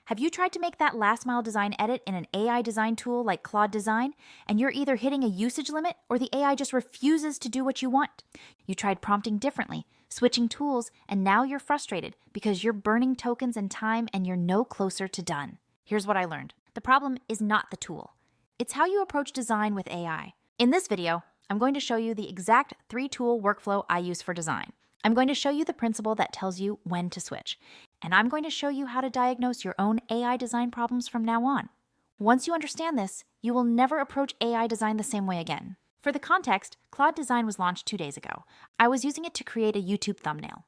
Have you tried to make that last mile design edit in an AI design tool like Claude Design, and you're either hitting a usage limit or the AI just refuses to do what you want? You tried prompting differently, switching tools, and now you're frustrated because you're burning tokens and time and you're no closer to done. Here's what I learned. The problem is not the tool. It's how you approach design with AI. In this video, I'm going to show you the exact 3-tool workflow I use for design. I'm going to show you the principle that tells you when to switch. And I'm going to show you how to diagnose your own AI design problems from now on. Once you understand this, you will never approach AI design the same way again. For the context, Claude Design was launched 2 days ago. I was using it to create a YouTube thumbnail.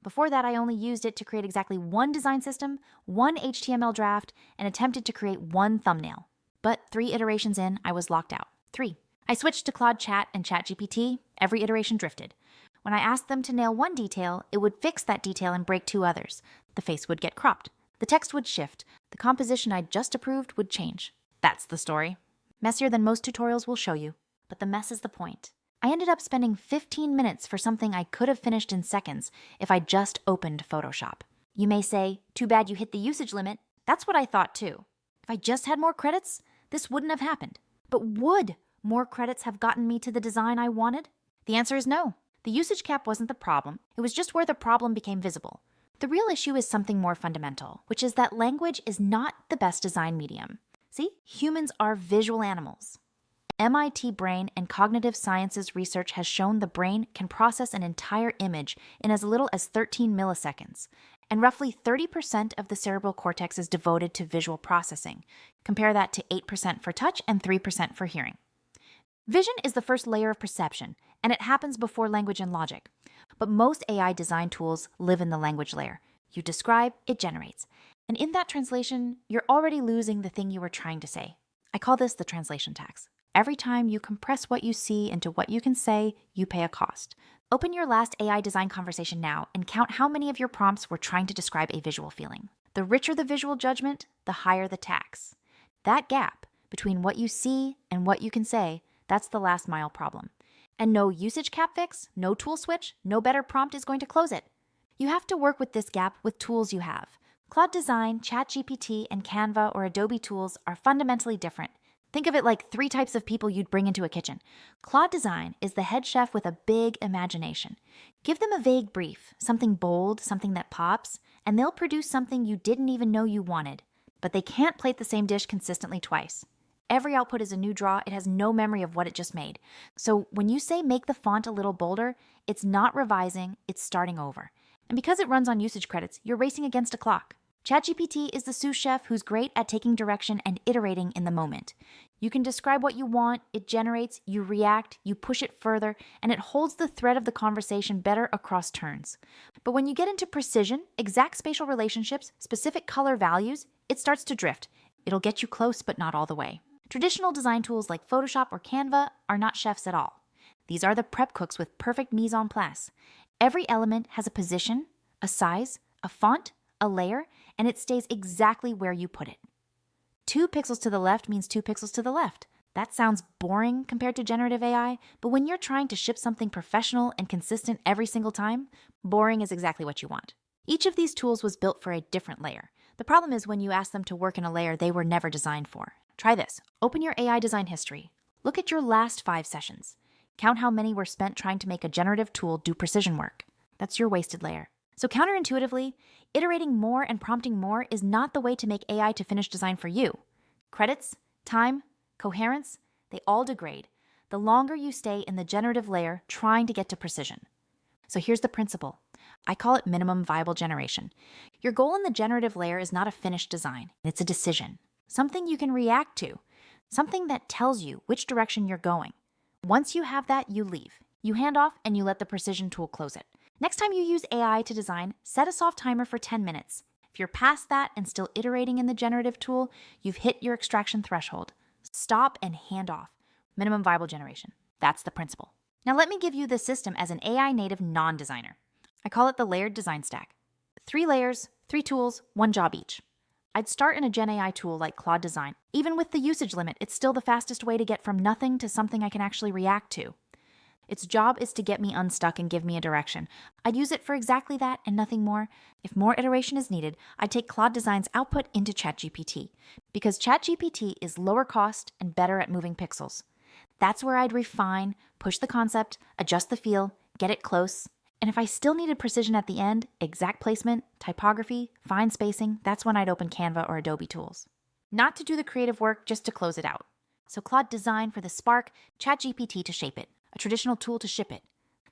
Before that, I only used it to create exactly one design system, one HTML draft, and attempted to create one thumbnail. But 3 iterations in, I was locked out. 3. I switched to Claude Chat and ChatGPT. Every iteration drifted. When I asked them to nail one detail, it would fix that detail and break 2 others. The face would get cropped. The text would shift. The composition I'd just approved would change. That's the story. Messier than most tutorials will show you. But the mess is the point. I ended up spending 15 minutes for something I could have finished in seconds if I just opened Photoshop. You may say, too bad you hit the usage limit. That's what I thought too. If I just had more credits, this wouldn't have happened. But would more credits have gotten me to the design I wanted? The answer is no. The usage cap wasn't the problem. It was just where the problem became visible. The real issue is something more fundamental, which is that language is not the best design medium. See, humans are visual animals. MIT Brain and cognitive sciences research has shown the brain can process an entire image in as little as 13 milliseconds, and roughly 30% of the cerebral cortex is devoted to visual processing. Compare that to 8% for touch and 3% for hearing. Vision is the first layer of perception, and it happens before language and logic. But most AI design tools live in the language layer. You describe, it generates. And in that translation, you're already losing the thing you were trying to say. I call this the translation tax. Every time you compress what you see into what you can say, you pay a cost. Open your last AI design conversation now and count how many of your prompts were trying to describe a visual feeling. The richer the visual judgment, the higher the tax. That gap between what you see and what you can say, that's the last mile problem. And no usage cap fix, no tool switch, no better prompt is going to close it. You have to work with this gap with tools you have. Claude Design, ChatGPT, and Canva or Adobe tools are fundamentally different. Think of it like 3 types of people you'd bring into a kitchen. Claude Design is the head chef with a big imagination. Give them a vague brief, something bold, something that pops, and they'll produce something you didn't even know you wanted. But they can't plate the same dish consistently twice. Every output is a new draw. It has no memory of what it just made. So when you say make the font a little bolder, it's not revising, it's starting over. And because it runs on usage credits, you're racing against a clock. ChatGPT is the sous chef who's great at taking direction and iterating in the moment. You can describe what you want, it generates, you react, you push it further, and it holds the thread of the conversation better across turns. But when you get into precision, exact spatial relationships, specific color values, it starts to drift. It'll get you close, but not all the way. Traditional design tools like Photoshop or Canva are not chefs at all. These are the prep cooks with perfect mise en place. Every element has a position, a size, a font, a layer, and it stays exactly where you put it. 2 pixels to the left means 2 pixels to the left. That sounds boring compared to generative AI, but when you're trying to ship something professional and consistent every single time, boring is exactly what you want. Each of these tools was built for a different layer. The problem is when you ask them to work in a layer they were never designed for. Try this. Open your AI design history. Look at your last 5 sessions. Count how many were spent trying to make a generative tool do precision work. That's your wasted layer. So counterintuitively, iterating more and prompting more is not the way to make AI to finish design for you. Credits, time, coherence, they all degrade the longer you stay in the generative layer trying to get to precision. So here's the principle. I call it minimum viable generation. Your goal in the generative layer is not a finished design. It's a decision. Something you can react to, something that tells you which direction you're going. Once you have that, you leave. You hand off and you let the precision tool close it. Next time you use AI to design, set a soft timer for 10 minutes. If you're past that and still iterating in the generative tool, you've hit your extraction threshold. Stop and hand off. Minimum viable generation. That's the principle. Now let me give you the system as an AI native non-designer. I call it the layered design stack. 3 layers, 3 tools, 1 job each. I'd start in a Gen AI tool like Claude Design. Even with the usage limit, it's still the fastest way to get from nothing to something I can actually react to. Its job is to get me unstuck and give me a direction. I'd use it for exactly that and nothing more. If more iteration is needed, I'd take Claude Design's output into ChatGPT, because ChatGPT is lower cost and better at moving pixels. That's where I'd refine, push the concept, adjust the feel, get it close. And if I still needed precision at the end, exact placement, typography, fine spacing, that's when I'd open Canva or Adobe Tools. Not to do the creative work, just to close it out. So Claude Design for the spark, ChatGPT to shape it, a traditional tool to ship it.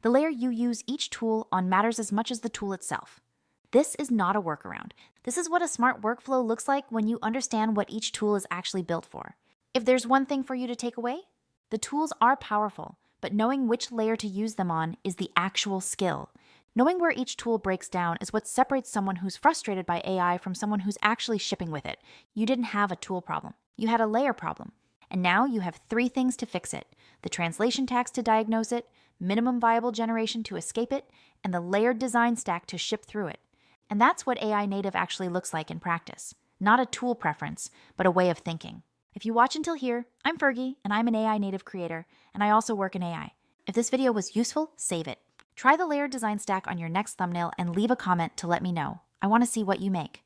The layer you use each tool on matters as much as the tool itself. This is not a workaround. This is what a smart workflow looks like when you understand what each tool is actually built for. If there's one thing for you to take away, the tools are powerful, but knowing which layer to use them on is the actual skill. Knowing where each tool breaks down is what separates someone who's frustrated by AI from someone who's actually shipping with it. You didn't have a tool problem. You had a layer problem. And now you have 3 things to fix it: the translation tags to diagnose it, minimum viable generation to escape it, and the layered design stack to ship through it. And that's what AI native actually looks like in practice. Not a tool preference, but a way of thinking. If you watch until here, I'm Fergie, and I'm an AI native creator, and I also work in AI. If this video was useful, save it. Try the layered design stack on your next thumbnail and leave a comment to let me know. I want to see what you make.